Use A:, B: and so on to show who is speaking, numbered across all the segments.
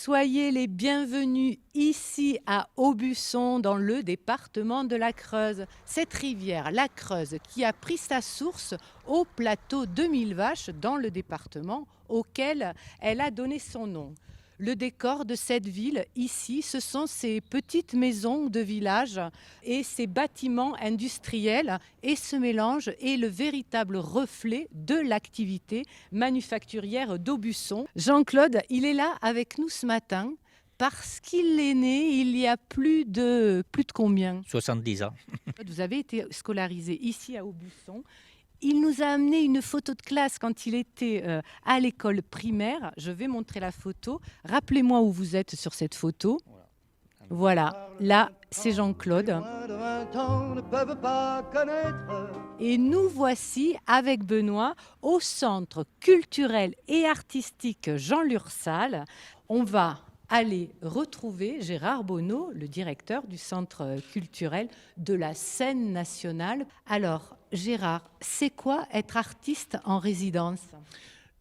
A: Soyez les bienvenus ici à Aubusson, dans le département de la Creuse. Cette rivière, la Creuse, qui a pris sa source au plateau de Millevaches, dans le département auquel elle a donné son nom. Le décor de cette ville, ici, ce sont ces petites maisons de village et ces bâtiments industriels. Et ce mélange est le véritable reflet de l'activité manufacturière d'Aubusson. Jean-Claude, il est là avec nous ce matin parce qu'il est né il y a plus de combien ?
B: 70 ans.
A: Vous avez été scolarisé ici à Aubusson. Il nous a amené une photo de classe quand il était à l'école primaire. Je vais montrer la photo. Rappelez-moi où vous êtes sur cette photo. Voilà, là, c'est Jean-Claude. Et nous voici avec Benoît au Centre culturel et artistique Jean Lursal. On va aller retrouver Gérard Bonneau, le directeur du Centre culturel de la Scène nationale. Alors, Gérard, c'est quoi être artiste en résidence ?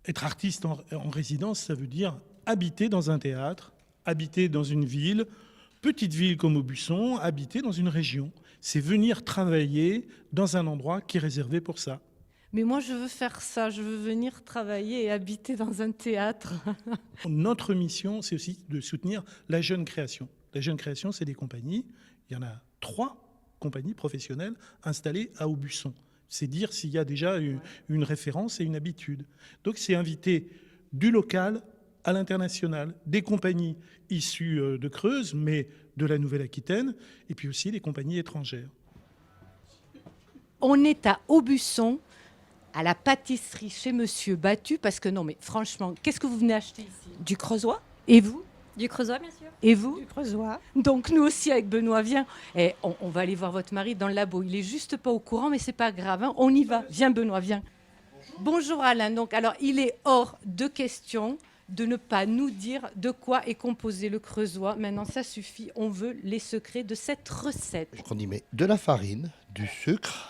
C: Être artiste en résidence, ça veut dire habiter dans un théâtre, habiter dans une ville, petite ville comme Aubusson, habiter dans une région. C'est venir travailler dans un endroit qui est réservé pour ça.
A: Mais moi, je veux faire ça. Je veux venir travailler et habiter dans un théâtre.
C: Notre mission, c'est aussi de soutenir la jeune création. La jeune création, c'est des compagnies. Il y en a 3 compagnies professionnelles installées à Aubusson. C'est dire s'il y a déjà une référence et une habitude. Donc, c'est inviter du local à l'international, des compagnies issues de Creuse, mais de la Nouvelle-Aquitaine, et puis aussi des compagnies étrangères.
A: On est à Aubusson, à la pâtisserie chez Monsieur Battu, parce que non, mais franchement, qu'est-ce que vous venez acheter ici ?
D: Du creusois.
A: Et vous ?
D: Du creusois, bien sûr.
A: Et vous ?
D: Du creusois.
A: Donc nous aussi avec Benoît, viens. Et on va aller voir votre mari dans le labo. Il est juste pas au courant, mais c'est pas grave. Hein. On y va. Viens Benoît, viens. Bonjour Alain. Donc alors il est hors de question de ne pas nous dire de quoi est composé le creusois. Maintenant ça suffit. On veut les secrets de cette recette.
E: On y met de la farine, du sucre,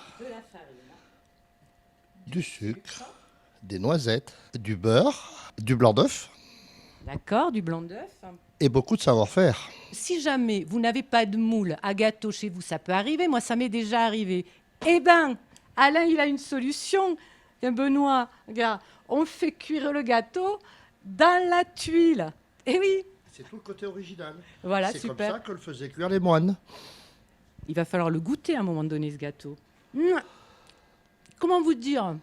E: des noisettes, du beurre, du blanc d'œuf.
A: D'accord, du blanc d'œuf.
E: Et beaucoup de savoir-faire.
A: Si jamais vous n'avez pas de moule à gâteau chez vous, ça peut arriver. Moi, ça m'est déjà arrivé. Eh ben, Alain, il a une solution. Tiens, Benoît, regarde, on fait cuire le gâteau dans la tuile. Eh oui.
E: C'est tout le côté original.
A: Voilà,
E: c'est
A: super.
E: C'est comme ça que le faisaient cuire les moines.
A: Il va falloir le goûter à un moment donné, ce gâteau. Comment vous dire ?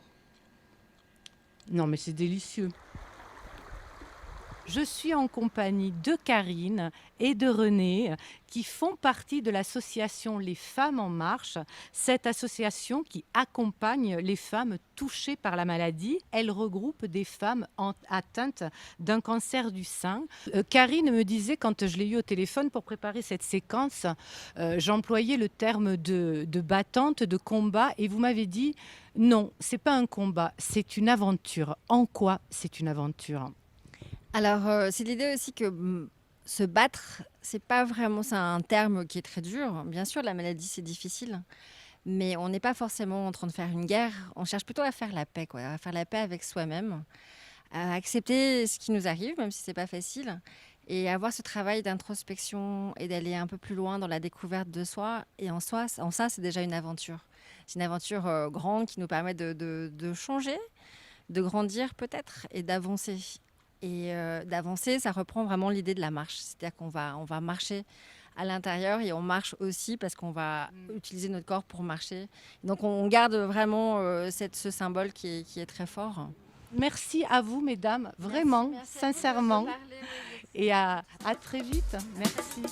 A: Non, mais c'est délicieux. Je suis en compagnie de Karine et de René qui font partie de l'association Les Femmes en Marche, cette association qui accompagne les femmes touchées par la maladie. Elle regroupe des femmes atteintes d'un cancer du sein. Karine me disait, quand je l'ai eu au téléphone pour préparer cette séquence, j'employais le terme de battante, de combat, et vous m'avez dit non, c'est pas un combat, c'est une aventure. En quoi c'est une aventure ?
D: Alors, c'est l'idée aussi que se battre, c'est un terme qui est très dur. Bien sûr, la maladie, c'est difficile, mais on n'est pas forcément en train de faire une guerre. On cherche plutôt à faire la paix, quoi, à faire la paix avec soi-même, à accepter ce qui nous arrive, même si c'est pas facile, et avoir ce travail d'introspection et d'aller un peu plus loin dans la découverte de soi. Et en ça, c'est déjà une aventure. C'est une aventure grande qui nous permet de changer, de grandir peut-être et d'avancer. Et d'avancer, ça reprend vraiment l'idée de la marche. C'est-à-dire qu'on va marcher à l'intérieur et on marche aussi parce qu'on va utiliser notre corps pour marcher. Donc on garde vraiment ce symbole qui est très fort.
A: Merci à vous, mesdames, vraiment,
D: merci
A: sincèrement.
D: à vous de parler.
A: Et à très vite. Merci.